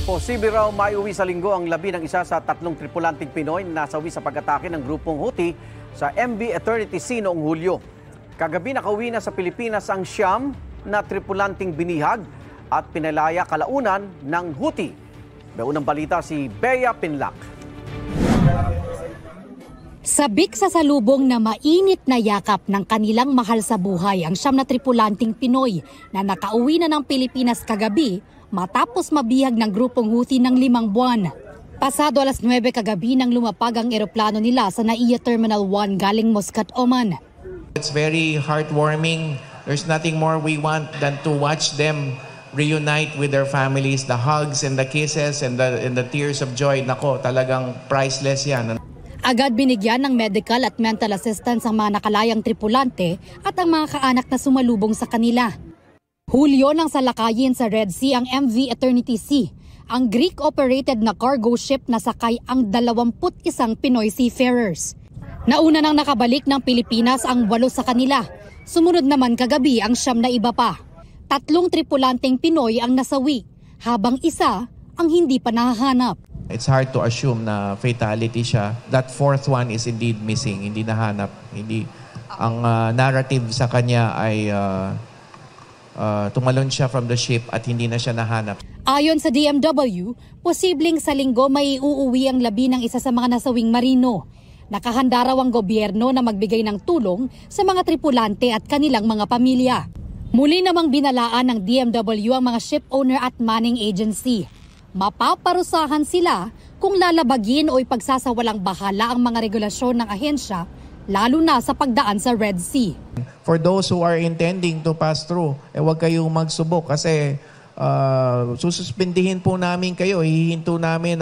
Posible raw maiuwi sa linggo ang labi ng isa sa 3 tripulanting Pinoy na nasawi sa pag-atake ng grupong Houthi sa MV Eternity Sea noong Hulyo. Kagabi nakauwi na sa Pilipinas ang siyam na tripulanting binihag at pinalaya kalaunan ng Houthi. May unang balita si Bea Pinlac. Sabik sa salubong na mainit na yakap ng kanilang mahal sa buhay ang siyam na tripulanting Pinoy na nakauwi na ng Pilipinas kagabi matapos mabihag ng grupong Houthi ng 5 buwan. Pasado alas 9 kagabi nang lumapag ang eroplano nila sa NAIA Terminal 1 galing Muscat, Oman. It's very heartwarming. There's nothing more we want than to watch them reunite with their families. The hugs and the kisses and the tears of joy. Nako, talagang priceless yan. Agad binigyan ng medical at mental assistance ang mga nakalayang tripulante at ang mga kaanak na sumalubong sa kanila. Hulyo nang salakayin sa Red Sea ang MV Eternity Sea, ang Greek-operated na cargo ship na sakay ang 21 Pinoy seafarers. Nauna nang nakabalik ng Pilipinas ang 8 sa kanila. Sumunod naman kagabi ang 9 na iba pa. 3 tripulanteng Pinoy ang nasawi, habang isa ang hindi pa nahahanap. It's hard to assume na fatality siya. That 4th one is indeed missing, hindi nahanap. Ang narrative sa kanya ay tumalon siya from the ship at hindi na siya nahanap. Ayon sa DMW, posibleng sa linggo may uuwi ang labi ng isa sa mga nasawing marino. Nakahanda raw ang gobyerno na magbigay ng tulong sa mga tripulante at kanilang mga pamilya. Muli namang binalaan ng DMW ang mga ship owner at manning agency. Mapaparusahan sila kung lalabagin o ipagsasawalang bahala ang mga regulasyon ng ahensya, lalo na sa pagdaan sa Red Sea. For those who are intending to pass through, huwag kayong magsubok kasi sususpindihin po namin kayo. Hihinto namin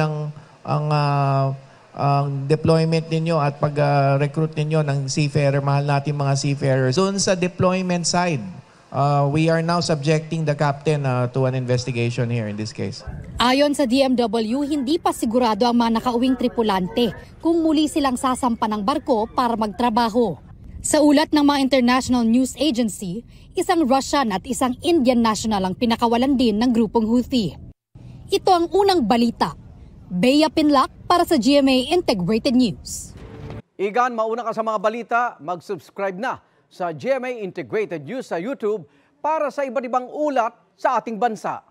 ang deployment ninyo at pag-recruit ninyo ng seafarer, mahal natin mga seafarers. Doon sa deployment side, we are now subjecting the captain to an investigation here in this case. Ayon sa DMW, hindi pa sigurado ang mga nakauwing tripulante kung muli silang sasampa ng barko para magtrabaho. Sa ulat ng mga international news agency, isang Russian at isang Indian national ang pinakawalan din ng grupong Houthi. Ito ang unang balita. Bea Pinlac para sa GMA Integrated News. Igan, mauna ka sa mga balita, mag-subscribe na sa GMA Integrated News sa YouTube para sa iba't ibang ulat sa ating bansa.